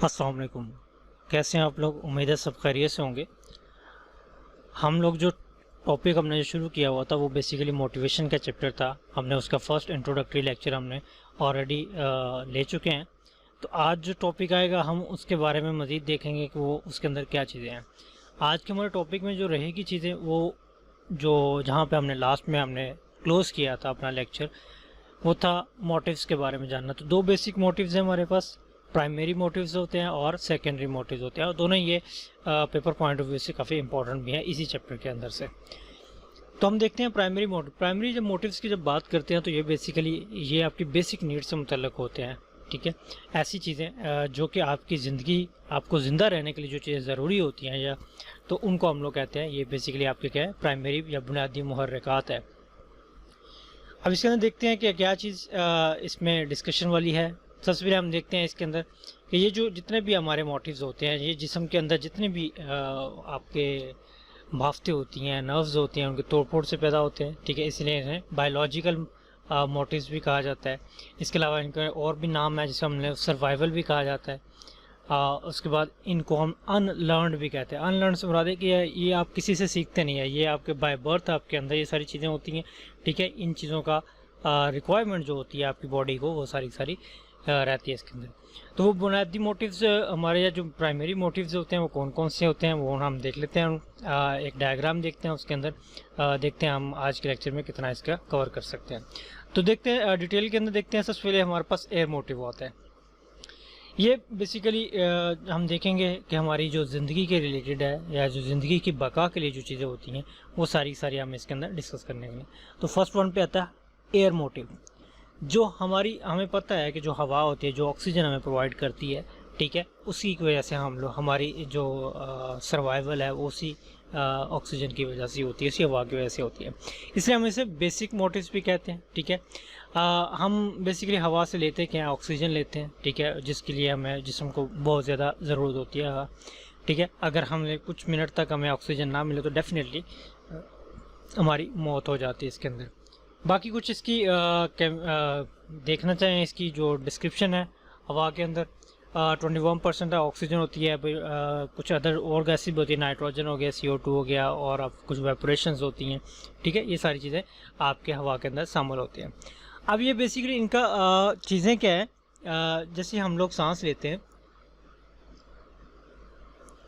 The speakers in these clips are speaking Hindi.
अस्सलाम वालेकुम। कैसे हैं आप लोग? उम्मीद है सब खैरियत से होंगे। हम लोग जो टॉपिक हमने जो शुरू किया हुआ था वो बेसिकली मोटिवेशन का चैप्टर था। हमने उसका फर्स्ट इंट्रोडक्टरी लेक्चर हमने ऑलरेडी ले चुके हैं। तो आज जो टॉपिक आएगा हम उसके बारे में मज़ीद देखेंगे कि वो उसके अंदर क्या चीज़ें हैं। आज के हमारे टॉपिक में जो रहेगी चीज़ें वो जो जहाँ पे हमने लास्ट में हमने क्लोज़ किया था अपना लेक्चर, वो था मोटिव्स के बारे में जानना। तो दो बेसिक मोटिव्स हैं हमारे पास, प्राइमरी मोटिव्स होते हैं और सेकेंडरी मोटिव्स होते हैं, और दोनों ये पेपर पॉइंट ऑफ व्यू से काफ़ी इंपॉर्टेंट भी है इसी चैप्टर के अंदर से। तो हम देखते हैं प्राइमरी मोटिव। प्राइमरी जब मोटिव्स की जब बात करते हैं तो ये बेसिकली ये आपकी बेसिक नीड्स से मुतल्लिक होते हैं। ठीक है, ऐसी चीज़ें जो कि आपकी ज़िंदगी, आपको ज़िंदा रहने के लिए जो चीज़ें ज़रूरी होती हैं या तो उनको हम लोग कहते हैं ये बेसिकली आपके क्या है, प्राइमरी या बुनियादी मुहर्रिकात है। अब इसके अंदर देखते हैं कि क्या चीज़ इसमें डिस्कशन वाली है। सबसे पहले हम देखते हैं इसके अंदर कि ये जो जितने भी हमारे मोटिव्स होते हैं, ये जिस्म के अंदर जितने भी आपके भाफ्तें होती हैं, नर्व्स होती हैं, उनके तोड़-फोड़ से पैदा होते हैं। ठीक है, इसलिए इन्हें बायोलॉजिकल मोटिव्स भी कहा जाता है। इसके अलावा इनका और भी नाम है जिसे हमने सर्वाइवल भी कहा जाता है। उसके बाद इनको हम अनलर्नड भी कहते हैं। अनलर्न से मुराद है कि ये आप किसी से सीखते नहीं है, ये आपके बाय बर्थ आपके अंदर ये सारी चीज़ें होती हैं। ठीक है, इन चीज़ों का रिक्वायरमेंट जो होती है आपकी बॉडी को वो सारी रहती है इसके अंदर। तो वो बुनियादी मोटिव्स हमारे या जो प्राइमरी मोटिव्स होते हैं वो कौन कौन से होते हैं वो हम देख लेते हैं। एक डायग्राम देखते हैं, उसके अंदर देखते हैं हम आज के लेक्चर में कितना इसका कवर कर सकते हैं। तो देखते हैं डिटेल के अंदर देखते हैं। सबसे पहले हमारे पास एयर मोटिव होता है। ये बेसिकली हम देखेंगे कि हमारी जो ज़िंदगी के रिलेटेड है या जो ज़िंदगी की बका के लिए जो चीज़ें होती हैं वो सारी हम इसके अंदर डिस्कस करने के लिए। तो फर्स्ट वन पे आता है एयर मोटिव। जो हमें पता है कि जो हवा होती है, जो ऑक्सीजन हमें प्रोवाइड करती है, ठीक है, उसी की वजह से हम लोग हमारी जो सर्वाइवल है वो उसी ऑक्सीजन की वजह से होती है, उसी हवा की वजह से होती है। इसलिए हम इसे बेसिक मोटिव्स भी कहते हैं। ठीक है, हम बेसिकली हवा से लेते क्या, ऑक्सीजन लेते हैं। ठीक है, जिसके लिए हमें जिस्म को बहुत ज़्यादा ज़रूरत होती है। ठीक है, अगर हमें कुछ मिनट तक हमें ऑक्सीजन ना मिले तो डेफिनेटली हमारी मौत हो जाती है इसके अंदर। बाकी कुछ इसकी देखना चाहें, इसकी जो डिस्क्रिप्शन है हवा के अंदर 21% ऑक्सीजन होती है। कुछ अदर और गैसें भी होती है, नाइट्रोजन हो गया, CO2 हो गया, और अब कुछ वेपोरेशंस होती हैं। ठीक है, ये सारी चीज़ें आपके हवा के अंदर शामिल होती हैं। अब ये बेसिकली इनका चीज़ें क्या है, जैसे हम लोग सांस लेते हैं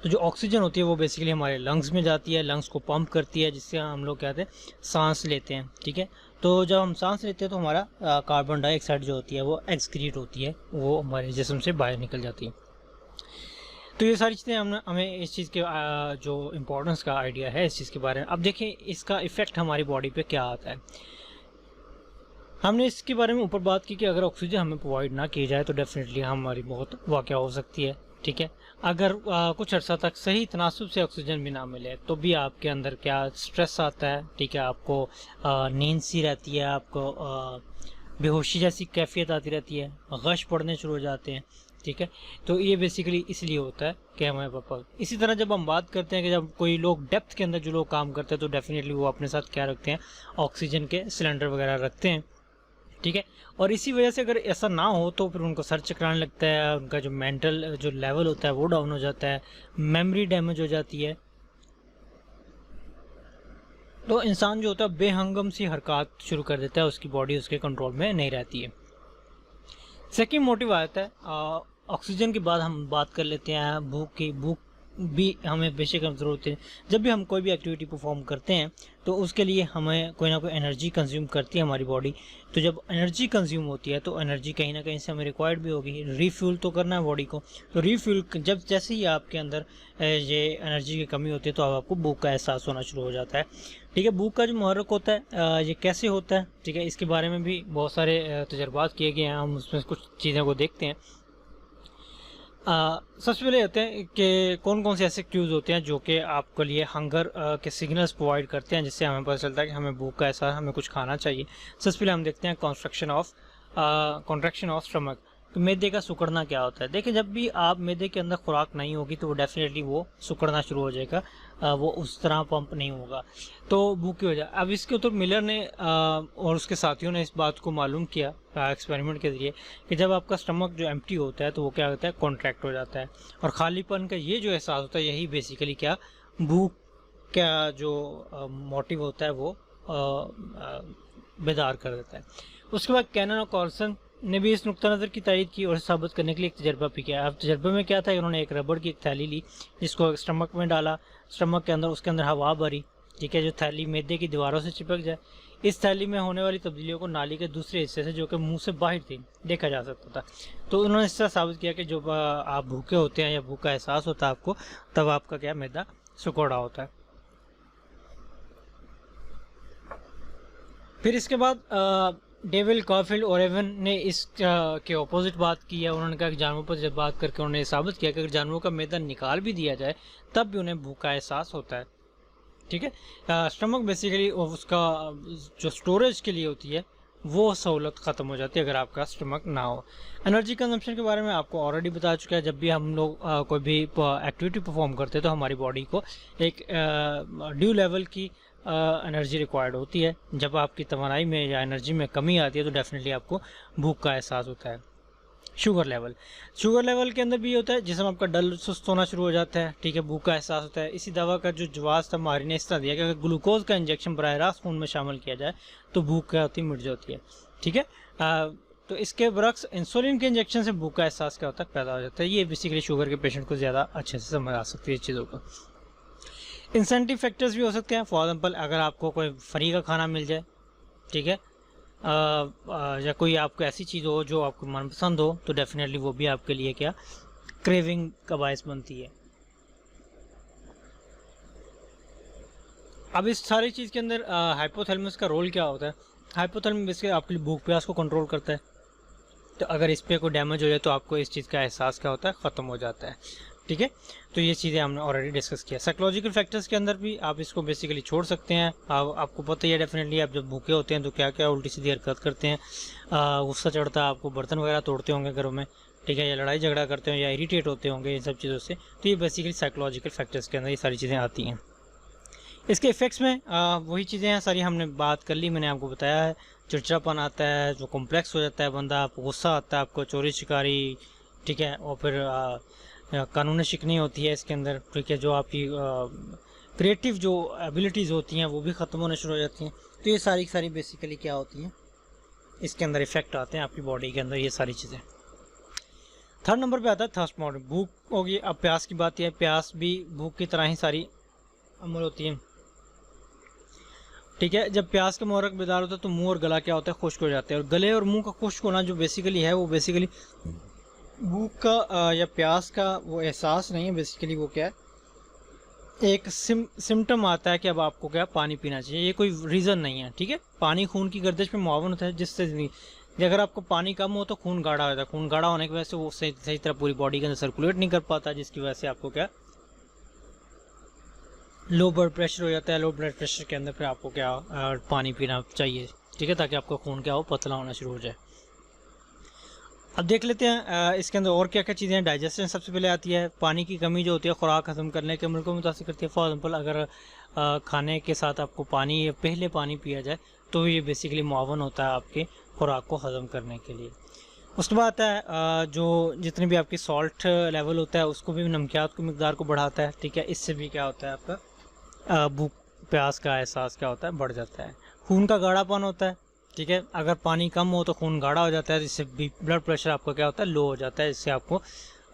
तो जो ऑक्सीजन होती है वो बेसिकली हमारे लंग्स में जाती है, लंग्स को पंप करती है, जिससे हम लोग कहते हैं सांस लेते हैं। ठीक है, तो जब हम सांस लेते हैं तो हमारा कार्बन डाइऑक्साइड जो होती है वो एक्सक्रीट होती है, वो हमारे जिस्म से बाहर निकल जाती है। तो ये सारी चीज़ें हमें इस चीज़ के जो इम्पोर्टेंस का आइडिया है इस चीज़ के बारे में। अब देखें इसका इफ़ेक्ट हमारी बॉडी पे क्या आता है। हमने इसके बारे में ऊपर बात की कि अगर ऑक्सीजन हमें प्रोवाइड ना की जाए तो डेफिनेटली हमारी मौत वाक़या हो सकती है। ठीक है, अगर कुछ अर्सा तक सही तनासुब से ऑक्सीजन भी ना मिले तो भी आपके अंदर क्या स्ट्रेस आता है। ठीक है, आपको नींद सी रहती है, आपको बेहोशी जैसी कैफियत आती रहती है, गश पड़ने शुरू हो जाते हैं। ठीक है, तो ये बेसिकली इसलिए होता है कि हमें पापा। इसी तरह जब हम बात करते हैं कि जब कोई लोग डेप्थ के अंदर जो लोग काम करते हैं तो डेफिनेटली वो अपने साथ क्या रखते हैं, ऑक्सीजन के सिलेंडर वगैरह रखते हैं। ठीक है, और इसी वजह से अगर ऐसा ना हो तो फिर उनको सर चकराने लगता है, उनका जो मेंटल जो लेवल होता है वो डाउन हो जाता है, मेमोरी डैमेज हो जाती है। तो इंसान जो होता है बेहंगम सी हरकत शुरू कर देता है, उसकी बॉडी उसके कंट्रोल में नहीं रहती है। सेकेंड मोटिव आता है ऑक्सीजन के बाद हम बात कर लेते हैं भूख की। भूख भी हमें बेशक ज़रूरत है। जब भी हम कोई भी एक्टिविटी परफॉर्म करते हैं तो उसके लिए हमें कोई ना कोई एनर्जी कंज्यूम करती है हमारी बॉडी। तो जब एनर्जी कंज्यूम होती है तो एनर्जी कहीं ना कहीं से हमें रिक्वायर्ड भी होगी, रीफ्यूल तो करना है बॉडी को। तो रीफ्यूल जब जैसे ही आपके अंदर ये एनर्जी की कमी होती है तो आपको भूख का एहसास होना शुरू हो जाता है। ठीक है, भूख का जो मुहर्रक होता है ये कैसे होता है, ठीक है, इसके बारे में भी बहुत सारे तजर्बात किए गए हैं। हम उसमें कुछ चीज़ों को देखते हैं। सबसे पहले होते हैं कि कौन कौन से ऐसे क्यूज़ होते हैं जो कि आपके लिए हंगर के सिग्नल्स प्रोवाइड करते हैं, जिससे हमें पता चलता है कि हमें भूख का एहसास, हमें कुछ खाना चाहिए। सबसे पहले हम देखते हैं कॉन्ट्रैक्शन ऑफ स्टमक। तो मैदे का सिकुड़ना क्या होता है। देखिए, जब भी आप मैदे के अंदर खुराक नहीं होगी तो वो डेफिनेटली वो सिकुड़ना शुरू हो जाएगा। वो उस तरह पंप नहीं होगा, तो भूख की वजह। अब इसके ऊपर मिलर ने और उसके साथियों ने इस बात को मालूम किया एक्सपेरिमेंट के ज़रिए कि जब आपका स्टमक जो एम्प्टी होता है तो वो क्या होता है, कॉन्ट्रैक्ट हो जाता है, और खालीपन का ये जो एहसास होता है यही बेसिकली क्या भूख का जो मोटिव होता है वो बेदार कर देता है। उसके बाद कैनन और कॉल्सन ने भी इस नुक्ता नज़र की तायद की और साबित करने के लिए एक तजर्बा भी किया। अब तजर्बे में क्या था, उन्होंने एक रबड़ की एक थैली ली, जिसको स्टमक में डाला, स्टमक के अंदर उसके अंदर हवा भरी, ठीक है, जो थैली मैदे की दीवारों से चिपक जाए। इस थैली में होने वाली तब्दीलियों को नाली के दूसरे हिस्से से जो कि मुंह से बाहर थी देखा जा सकता था। तो उन्होंने इससे साबित किया कि जब आप भूखे होते हैं या भूख का एहसास होता है आपको, तब आपका क्या मैदा सिकुड़ा होता है। फिर इसके बाद डेविल कॉफील्ड और एवन ने इस के ऑपोजिट बात की है। उन्होंने कहा कि जानवरों पर जब बात करके उन्होंने साबित किया कि अगर जानवरों का मैदा निकाल भी दिया जाए तब भी उन्हें भूख का एहसास होता है, ठीक है। स्टमक बेसिकली उसका जो स्टोरेज के लिए होती है वो सहूलत ख़त्म हो जाती है अगर आपका स्टमक ना हो। एनर्जी कंजम्पशन के बारे में आपको ऑलरेडी बता चुका है। जब भी हम लोग कोई भी एक्टिविटी परफॉर्म करते हैं तो हमारी बॉडी को एक ड्यू लेवल की एनर्जी रिक्वायर्ड होती है। जब आपकी तवानाई में या एनर्जी में कमी आती है तो डेफिनेटली आपको भूख का एहसास होता है। शुगर लेवल के अंदर भी ये होता है, जिसमें आपका डल सुस्त होना शुरू हो जाता है, ठीक है, भूख का एहसास होता है। इसी दवा का जो जवाब था मारी ने इस तरह दिया कि अगर ग्लूकोज का इंजेक्शन बराह रास्त खून में शामिल किया जाए तो भूख क्या होती है, मिट जाती है, ठीक है। तो इसके बरक्स इंसुलिन के इंजेक्शन से भूख का एहसास क्या होता है, पैदा हो जाता है। ये बेसिकली शुगर के पेशेंट को ज़्यादा अच्छे से समझ आ सकती है इस चीज़ों को। इंसेंटिव फैक्टर्स भी हो सकते हैं। फॉर एग्जाम्पल अगर आपको कोई फ्री का खाना मिल जाए, ठीक है, या कोई आपको ऐसी चीज़ हो जो आपको मनपसंद हो, तो डेफिनेटली वो भी आपके लिए क्या क्रेविंग का बायस बनती है। अब इस सारी चीज़ के अंदर हाइपोथैलेमस का रोल क्या होता है। हाइपोथैलेमस बेसिकली आपके लिए भूख प्यास को कंट्रोल करता है। तो अगर इस पर कोई डैमेज हो जाए तो आपको इस चीज़ का एहसास क्या होता है, ख़त्म हो जाता है, ठीक है। तो ये चीज़ें हमने ऑलरेडी डिस्कस किया। साइकोलॉजिकल फैक्टर्स के अंदर भी आप इसको बेसिकली छोड़ सकते हैं। आपको पता ही है डेफिनेटली आप जब भूखे होते हैं तो क्या क्या उल्टी सीधी हरकत करते हैं, गुस्सा चढ़ता है आपको, बर्तन वगैरह तोड़ते होंगे घरों में, ठीक है, या लड़ाई झगड़ा करते हो या इरीटेट होते होंगे इन सब चीज़ों से। तो ये बेसिकली साइकोलॉजिकल फैक्टर्स के अंदर ये सारी चीज़ें आती हैं। इसके इफ़ेक्ट्स में वही चीज़ें हैं सारी हमने बात कर ली, मैंने आपको बताया है। चिड़चिड़ापन आता है, जो कॉम्प्लेक्स हो जाता है बंदा, आपको गुस्सा आता है, आपको चोरी शिकारी, ठीक है, और फिर कानूनी शिकनी होती है इसके अंदर, ठीक है, जो आपकी क्रिएटिव जो एबिलिटीज़ होती हैं वो भी ख़त्म होने शुरू हो जाती हैं। तो ये सारी बेसिकली क्या होती हैं, इसके अंदर इफ़ेक्ट आते हैं आपकी बॉडी के अंदर, ये सारी चीज़ें। थर्ड नंबर पे आता है थर्स्ट मॉडल, भूख होगी। अब प्यास की बात है, प्यास भी भूख की तरह ही सारी अमल होती है, ठीक है। जब प्यास का मुहर्रक बेदार होता है तो मुंह और गला क्या होता है, खुश्क हो जाते हैं। और गले और मुंह का खुश्क होना जो बेसिकली है वो बेसिकली भूख का या प्यास का वो एहसास नहीं है, बेसिकली वो क्या है, एक सिम्टम आता है कि अब आपको क्या पानी पीना चाहिए। ये कोई रीज़न नहीं है, ठीक है। पानी खून की गर्दिश में मुआवन होता है, जिससे अगर आपको पानी कम हो तो खून गाढ़ा होता है। खून गाढ़ा होने की वजह से वो सही तरह पूरी बॉडी के अंदर सर्कुलेट नहीं कर पाता, जिसकी वजह से आपको क्या लो ब्लड प्रेशर हो जाता है। लो ब्लड प्रेशर के अंदर फिर आपको क्या पानी पीना चाहिए, ठीक है, ताकि आपका खून क्या हो, पतला होना शुरू हो जाए। अब देख लेते हैं इसके अंदर और क्या क्या चीज़ें हैं। डाइजेशन सबसे पहले आती है। पानी की कमी जो होती है खुराक हजम करने के अमल को मुतासिर करती है। फॉर एग्जाम्पल अगर खाने के साथ आपको पानी पहले पानी पिया जाए तो ये बेसिकली मुआवन होता है आपके खुराक को हजम करने के लिए। उसके बाद आता है जो जितने भी आपकी सॉल्ट लेवल होता है उसको भी, नमकियात की मकदार को बढ़ाता है, ठीक है। इससे भी क्या होता है आपका भूख प्यास का एहसास क्या होता है, बढ़ जाता है। खून का गाढ़ापन होता है, ठीक है। अगर पानी कम हो तो खून गाढ़ा हो जाता है, जिससे ब्लड प्रेशर आपका क्या होता है, लो हो जाता है, जिससे आपको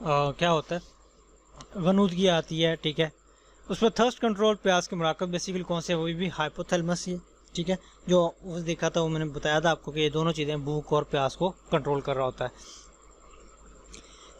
क्या होता है, गनूदगी आती है, ठीक है। उस पर थर्स्ट कंट्रोल, प्यास के मुराकब बेसिकली कौन से, वो भी हाइपोथैलेमस ही है, ठीक है। जो उस देखा था वो मैंने बताया था आपको कि ये दोनों चीज़ें भूख और प्यास को कंट्रोल कर रहा होता है।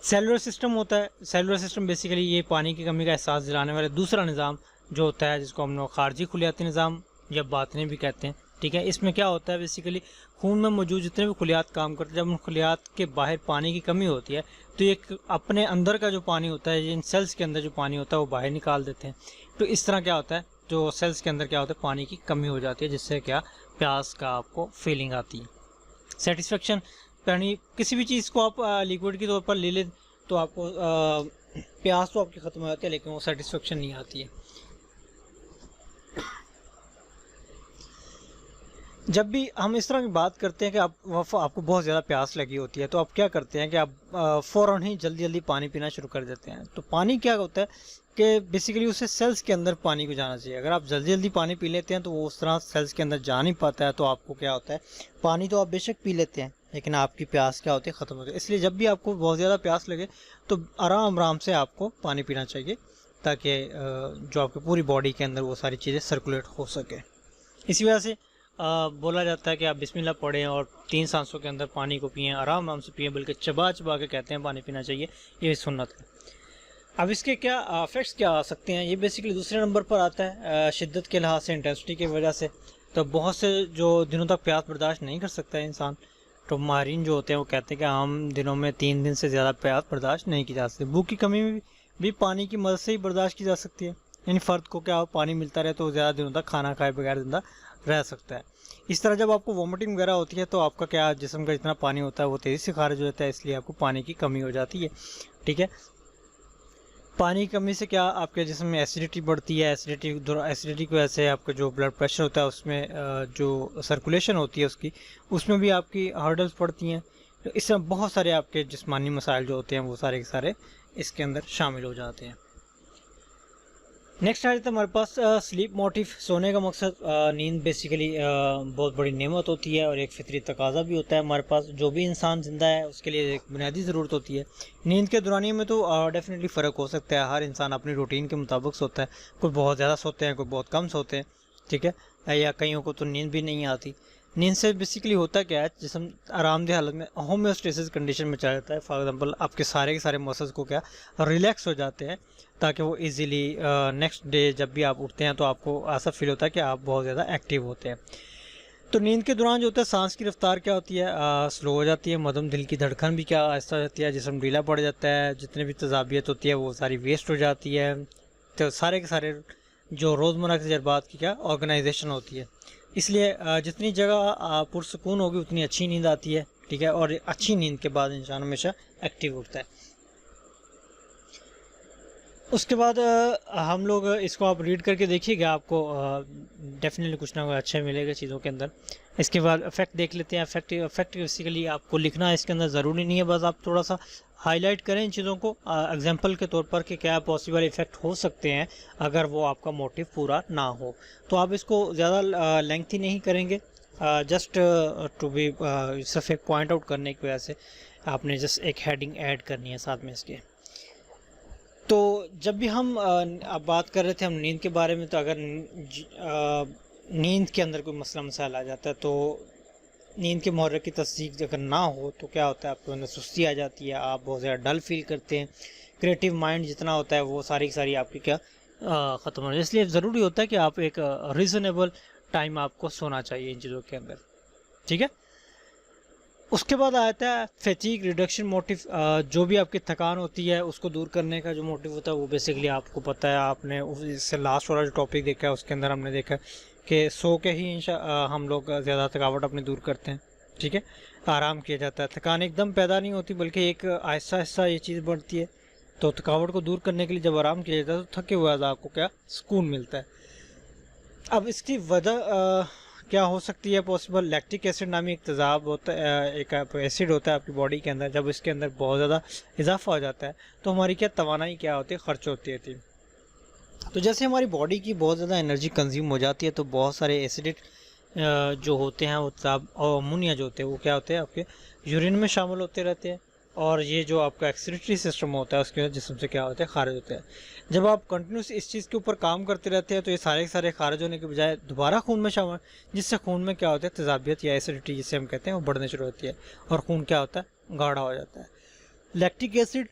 सेलुलर सिस्टम होता है। सेलुलर सिस्टम बेसिकली ये पानी की कमी का एहसास दिलाने वाला दूसरा निज़ाम जो होता है, जिसको हम लोग खारजी खुलियाती निज़ाम या बातनी भी कहते हैं, ठीक है। इसमें क्या होता है, बेसिकली खून में मौजूद जितने भी खुलियात काम करते हैं, जब उन खुलियात के बाहर पानी की कमी होती है तो एक अपने अंदर का जो पानी होता है, इन सेल्स के अंदर जो पानी होता है वो बाहर निकाल देते हैं। तो इस तरह क्या होता है, जो सेल्स के अंदर क्या होता है, पानी की कमी हो जाती है, जिससे क्या प्यास का आपको फीलिंग आती है। सेटिस्फेक्शन, यानी किसी भी चीज़ को आप लिक्विड के तौर पर ले लें तो आपको प्यास तो आपकी ख़त्म हो जाती है, लेकिन वो सेटिस्फेक्शन नहीं आती है। जब भी हम इस तरह की बात करते हैं कि आपको बहुत ज़्यादा प्यास लगी होती है, तो आप क्या करते हैं कि आप फ़ौरन ही जल्दी जल्दी पानी पीना शुरू कर देते हैं। तो पानी क्या होता है कि बेसिकली उसे सेल्स के अंदर पानी को जाना चाहिए। अगर आप जल्दी जल्दी पानी पी लेते हैं तो वो उस तरह सेल्स के अंदर जा नहीं पाता है, तो आपको क्या होता है, पानी तो आप बेशक पी लेते हैं लेकिन आपकी प्यास क्या होती है, ख़त्म होती है। इसलिए जब भी आपको बहुत ज़्यादा प्यास लगे तो आराम आराम से आपको पानी पीना चाहिए, ताकि जो आपकी पूरी बॉडी के अंदर वो सारी चीज़ें सर्कुलेट हो सके। इसी वजह से बोला जाता है कि आप बिस्मिल्लाह पढ़ें और 3 सांसों के अंदर पानी को पिएं, आराम आराम से पिएं, बल्कि चबा चबा के कहते हैं पानी पीना चाहिए, ये सुन्नत है। अब इसके क्या इफ़ेक्ट्स क्या आ सकते हैं, ये बेसिकली दूसरे नंबर पर आता है शिद्दत के लिहाज से, इंटेंसिटी की वजह से। तो बहुत से जो दिनों तक प्यास बर्दाश्त नहीं कर सकता है इंसान, तो माहिरीन जो होते हैं वो कहते हैं कि आम दिनों में 3 दिन से ज़्यादा प्यास बर्दाश्त नहीं की जा सकती। भूख की कमी भी पानी की मदद से ही बर्दाश्त की जा सकती है। यानी फ़र्द को क्या पानी मिलता रहे तो ज़्यादा दिनों तक खाना खाए बगैर ज़िंदा रह सकता है। इस तरह जब आपको वोमिटिंग वगैरह होती है तो आपका क्या जिस्म का जितना पानी होता है वो तेज़ी से खारिज हो जाता है, इसलिए आपको पानी की कमी हो जाती है। ठीक है, पानी की कमी से क्या आपके जिस्म में एसिडिटी बढ़ती है। एसिडिटी की वजह से आपका जो ब्लड प्रेशर होता है उसमें जो सर्कुलेशन होती है उसमें भी आपकी हर्डल्स पड़ती हैं। तो इस तरह बहुत सारे आपके जिस्मानी मसाइल जो होते हैं वो सारे के सारे इसके अंदर शामिल हो जाते हैं। नेक्स्ट आ जाता है हमारे पास स्लीप मोटिव। सोने का मकसद नींद बेसिकली बहुत बड़ी नेमत होती है और एक फितरी तकाजा भी होता है हमारे पास। जो भी इंसान ज़िंदा है उसके लिए एक बुनियादी ज़रूरत होती है। नींद के दौरानिए में तो डेफिनेटली फ़र्क हो सकता है, हर इंसान अपनी रूटीन के मुताबिक सोता है। कोई बहुत ज़्यादा सोते हैं, कोई बहुत कम सोते हैं, ठीक है, या कईयों को तो नींद भी नहीं आती। नींद से बेसिकली होता क्या है, जिस्म आरामदेह हालत में होम्योस्टेसिस कंडीशन में चला जाता है। फॉर एग्जांपल आपके सारे के सारे मसल्स को क्या रिलैक्स हो जाते हैं, ताकि वो इजीली नेक्स्ट डे जब भी आप उठते हैं तो आपको ऐसा फील होता है कि आप बहुत ज़्यादा एक्टिव होते हैं। तो नींद के दौरान जो होता है सांस की रफ्तार क्या होती है, स्लो हो जाती है। मदम दिल की धड़कन भी क्या आहिस्ता हो जाती है। जिस्म ढीला पड़ जाता है, जितने भी तजाबियत होती है वो सारी वेस्ट हो जाती है। तो सारे के सारे जो रोज़मर्रा के तजर्बात की क्या ऑर्गेनाइजेशन होती है। इसलिए जितनी जगह पुरसकून होगी उतनी अच्छी नींद आती है। ठीक है, और अच्छी नींद के बाद इंसान हमेशा एक्टिव उठता है। उसके बाद हम लोग इसको आप रीड करके देखिएगा, आपको डेफिनेटली कुछ ना कुछ अच्छा मिलेगा चीज़ों के अंदर। इसके बाद इफेक्ट देख लेते हैं। इफेक्ट बेसिकली आपको लिखना है इसके अंदर ज़रूरी नहीं है, बस आप थोड़ा सा हाईलाइट करें इन चीज़ों को एग्जांपल के तौर पर कि क्या पॉसिबल इफ़ेक्ट हो सकते हैं अगर वो आपका मोटिव पूरा ना हो। तो आप इसको ज़्यादा लेंथी नहीं करेंगे, जस्ट टू बी सिर्फ एक पॉइंट आउट करने की वजह से आपने जस्ट एक हेडिंग ऐड करनी है साथ में इसके। तो जब भी हम अब बात कर रहे थे हम नींद के बारे में, तो अगर नींद के अंदर कोई मसला मसाइल आ जाता है तो नींद के मुहर्रक की तस्दीक अगर ना हो तो क्या होता है, आपके अंदर सुस्ती आ जाती है, आप बहुत ज़्यादा डल फील करते हैं। क्रिएटिव माइंड जितना होता है वो सारी की सारी आपकी क्या ख़त्म हो जाए। इसलिए ज़रूरी होता है कि आप एक रीज़नेबल टाइम आपको सोना चाहिए इन चीज़ों के अंदर। ठीक है, उसके बाद आता है फैटीग रिडक्शन मोटिव। जो भी आपकी थकान होती है उसको दूर करने का जो मोटिव होता है वो बेसिकली आपको पता है, आपने इससे लास्ट वाला जो टॉपिक देखा है उसके अंदर हमने देखा कि सो के ही हम लोग ज़्यादा थकावट अपनी दूर करते हैं। ठीक है, आराम किया जाता है, थकान एकदम पैदा नहीं होती बल्कि एक आहिस्ता आहिस्ता ये चीज़ बढ़ती है। तो थकावट को दूर करने के लिए जब आराम किया जाता है तो थके हुए आपको क्या सुकून मिलता है। अब इसकी वजह क्या हो सकती है पॉसिबल, लैक्टिक एसिड नामी एक तेज़ाब होता है, एक एसिड होता है आपकी बॉडी के अंदर। जब इसके अंदर बहुत ज़्यादा इजाफा हो जाता है तो हमारी क्या तवानाई क्या होती है, खर्च होती है। तो जैसे हमारी बॉडी की बहुत ज़्यादा एनर्जी कंज्यूम हो जाती है तो बहुत सारे एसिडिक जो होते हैं वो तेज़ाब और अमोनिया जो होते हैं वो क्या होते हैं आपके यूरिन में शामिल होते रहते हैं, और ये जो आपका एक्सक्रीटरी सिस्टम होता है उसके जिस्म से क्या होता है, खारिज होता है। जब आप कंटिन्यूस इस चीज़ के ऊपर काम करते रहते हैं तो ये सारे के सारे खारिज होने के बजाय दोबारा खून में शामिल, जिससे खून में क्या होता है तेज़ाबियत या एसिडिटी जिसे हम कहते हैं वो बढ़ने शुरू होती है और खून क्या होता है गाढ़ा हो जाता है। लैक्टिक एसिड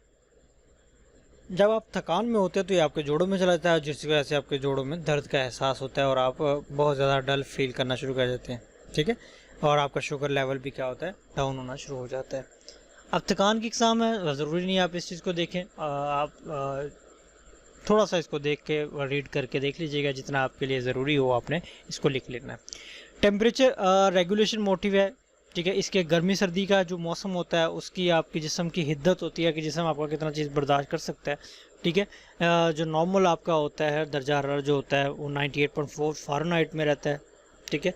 जब आप थकान में होते हैं तो ये आपके जोड़ों में चला जाता है, जिसकी वजह से आपके जोड़ों में दर्द का एहसास होता है और आप बहुत ज़्यादा डल फील करना शुरू कर देते हैं। ठीक है, और आपका शुगर लेवल भी क्या होता है डाउन होना शुरू हो जाता है। अब थकान की इकसाम है, ज़रूरी नहीं आप इस चीज़ को देखें, आप थोड़ा सा इसको देख के रीड करके देख लीजिएगा, जितना आपके लिए ज़रूरी हो आपने इसको लिख लेना है। टेम्परेचर रेगुलेशन मोटिव है। ठीक है, इसके गर्मी सर्दी का जो मौसम होता है उसकी आपकी जिस्म की हिद्दत होती है कि जिस्म आपका कितना चीज़ बर्दाश्त कर सकता है। ठीक है, जो नॉर्मल आपका होता है दर्जा हरारत जो होता है वो 98.4 फ़ारेनहाइट में रहता है। ठीक है,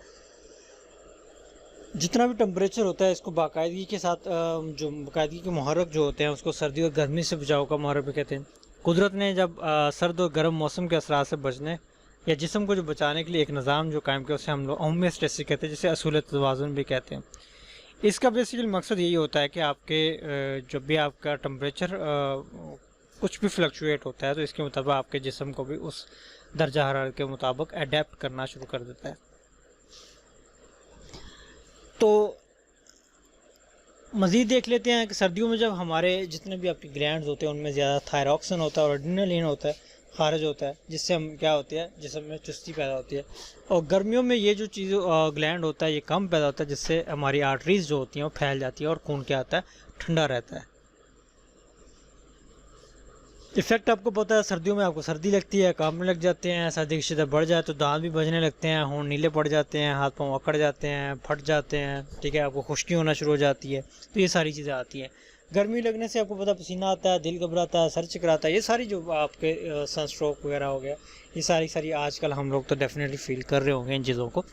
जितना भी टेम्परेचर होता है इसको बाकायदगी के साथ जो बाकायदगी के मुहर्रक जो होते हैं उसको सर्दी और गर्मी से बचाव का मुहर्रक भी कहते हैं। कुदरत ने जब सर्द और गर्म मौसम के असरात से बचने या जिस्म को जो बचाने के लिए एक निज़ाम जो कायम किया उसे हम लोग होम्योस्टेसिस कहते हैं, जिसे असूलत तवाज़ुन भी कहते हैं। इसका बेसिकली मकसद यही होता है कि आपके जब भी आपका टेम्परेचर कुछ भी फ्लक्चुएट होता है तो इसके मुताबिक आपके जिस्म को भी उस दर्जा हरारत के मुताबिक अडेप्ट करना शुरू कर देता है। तो मज़ीद देख लेते हैं कि सर्दियों में जब हमारे जितने भी आपके ग्लैंड्स होते हैं उनमें ज़्यादा थायरॉक्सिन होता है और एड्रेनलिन होता है खारिज होता है, जिससे हम क्या होती है जिसम में चुस्ती पैदा होती है। और गर्मियों में ये जो चीज़ ग्लैंड होता है ये कम पैदा होता है, जिससे हमारी आर्टरीज जो होती हैं वो फैल जाती है और खून क्या आता है ठंडा रहता है। इफ़ेक्ट आपको पता है, सर्दियों में आपको सर्दी लगती है, कांपने लग जाते हैं, सर्दी की शिद्दत बढ़ जाए तो दांत भी बजने लगते हैं, होंठ नीले पड़ जाते हैं, हाथ पांव अकड़ जाते हैं, फट जाते हैं, ठीक है, आपको खुश्की होना शुरू हो जाती है। तो ये सारी चीज़ें आती हैं। गर्मी लगने से आपको पता पसीना आता है, दिल घबराता है, सर चकराता है, ये सारी जो आपके सनस्ट्रोक वगैरह हो गया, ये सारी आजकल हम लोग तो डेफिनेटली फील कर रहे होंगे इन चीज़ों को।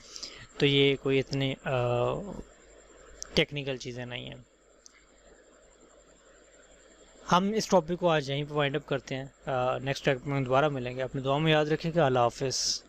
तो ये कोई इतनी टेक्निकल चीज़ें नहीं हैं। हम इस टॉपिक को आज यहीं पर वाइंड अप करते हैं। नेक्स्ट टॉपिक में दोबारा मिलेंगे। अपनी दुआ में याद रखिएगा। अल्लाह हाफ़िज़।